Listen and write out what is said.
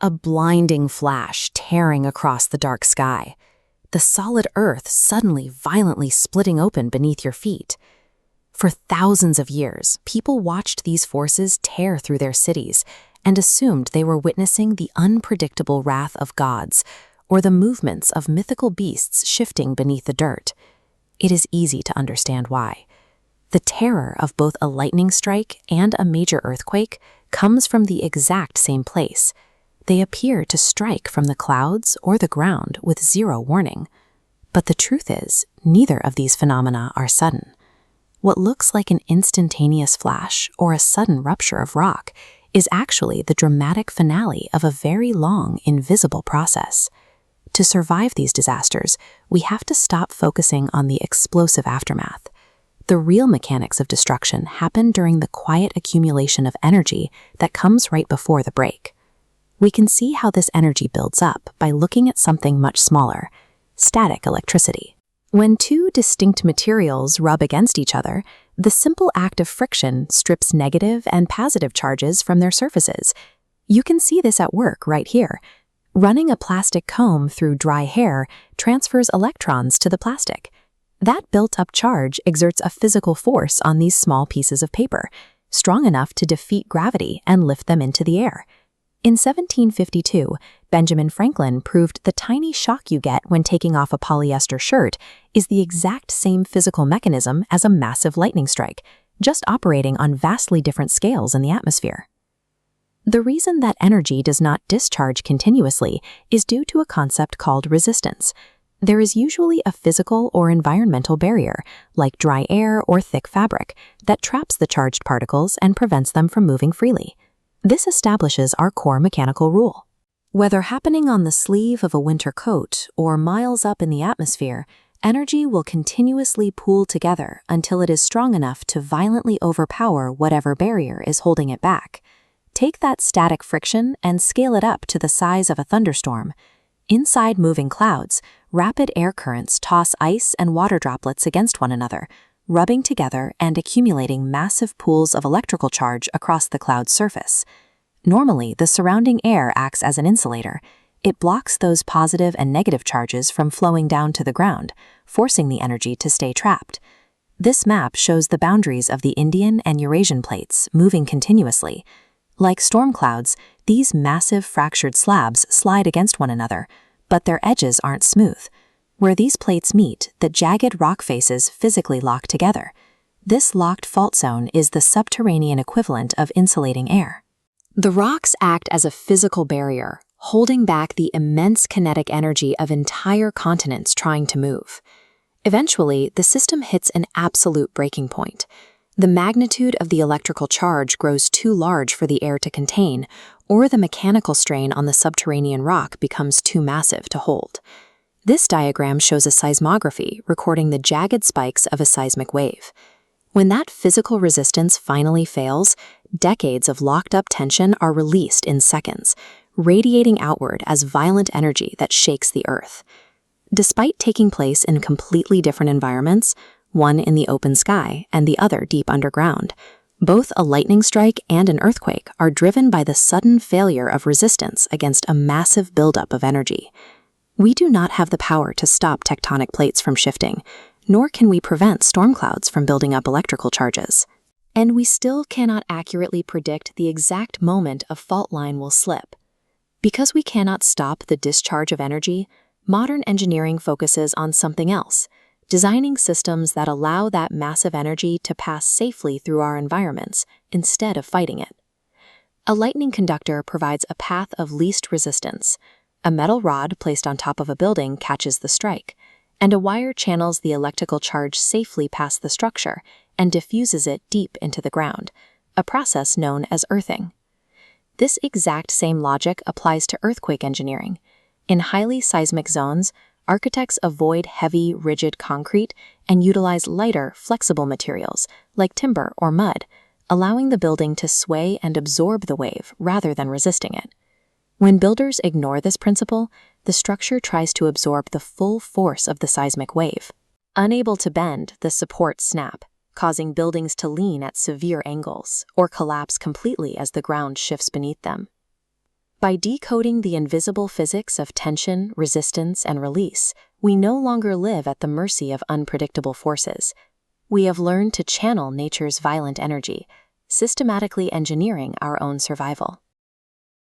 A blinding flash tearing across the dark sky. The solid earth suddenly violently splitting open beneath your feet. For thousands of years, people watched these forces tear through their cities and assumed they were witnessing the unpredictable wrath of gods or the movements of mythical beasts shifting beneath the dirt. It is easy to understand why. The terror of both a lightning strike and a major earthquake comes from the exact same place. They appear to strike from the clouds or the ground with zero warning. But the truth is, neither of these phenomena are sudden. What looks like an instantaneous flash or a sudden rupture of rock is actually the dramatic finale of a very long, invisible process. To survive these disasters, we have to stop focusing on the explosive aftermath. The real mechanics of destruction happen during the quiet accumulation of energy that comes right before the break. We can see how this energy builds up by looking at something much smaller: static electricity. When two distinct materials rub against each other, the simple act of friction strips negative and positive charges from their surfaces. You can see this at work right here. Running a plastic comb through dry hair transfers electrons to the plastic. That built-up charge exerts a physical force on these small pieces of paper, strong enough to defeat gravity and lift them into the air. In 1752, Benjamin Franklin proved the tiny shock you get when taking off a polyester shirt is the exact same physical mechanism as a massive lightning strike, just operating on vastly different scales in the atmosphere. The reason that energy does not discharge continuously is due to a concept called resistance. There is usually a physical or environmental barrier, like dry air or thick fabric, that traps the charged particles and prevents them from moving freely. This establishes our core mechanical rule. Whether happening on the sleeve of a winter coat or miles up in the atmosphere, energy will continuously pool together until it is strong enough to violently overpower whatever barrier is holding it back. Take that static friction and scale it up to the size of a thunderstorm. Inside moving clouds, rapid air currents toss ice and water droplets against one another, rubbing together and accumulating massive pools of electrical charge across the cloud's surface. Normally, the surrounding air acts as an insulator. It blocks those positive and negative charges from flowing down to the ground, forcing the energy to stay trapped. This map shows the boundaries of the Indian and Eurasian plates moving continuously. Like storm clouds, these massive fractured slabs slide against one another, but their edges aren't smooth. Where these plates meet, the jagged rock faces physically lock together. This locked fault zone is the subterranean equivalent of insulating air. The rocks act as a physical barrier, holding back the immense kinetic energy of entire continents trying to move. Eventually, the system hits an absolute breaking point. The magnitude of the electrical charge grows too large for the air to contain, or the mechanical strain on the subterranean rock becomes too massive to hold. This diagram shows a seismography recording the jagged spikes of a seismic wave. When that physical resistance finally fails, decades of locked-up tension are released in seconds, radiating outward as violent energy that shakes the earth. Despite taking place in completely different environments, one in the open sky and the other deep underground, both a lightning strike and an earthquake are driven by the sudden failure of resistance against a massive buildup of energy. We do not have the power to stop tectonic plates from shifting, nor can we prevent storm clouds from building up electrical charges. And we still cannot accurately predict the exact moment a fault line will slip. Because we cannot stop the discharge of energy, modern engineering focuses on something else, designing systems that allow that massive energy to pass safely through our environments instead of fighting it. A lightning conductor provides a path of least resistance. A metal rod placed on top of a building catches the strike, and a wire channels the electrical charge safely past the structure and diffuses it deep into the ground, a process known as earthing. This exact same logic applies to earthquake engineering. In highly seismic zones, architects avoid heavy, rigid concrete and utilize lighter, flexible materials like timber or mud, allowing the building to sway and absorb the wave rather than resisting it. When builders ignore this principle, the structure tries to absorb the full force of the seismic wave. Unable to bend, the supports snap, causing buildings to lean at severe angles or collapse completely as the ground shifts beneath them. By decoding the invisible physics of tension, resistance, and release, we no longer live at the mercy of unpredictable forces. We have learned to channel nature's violent energy, systematically engineering our own survival.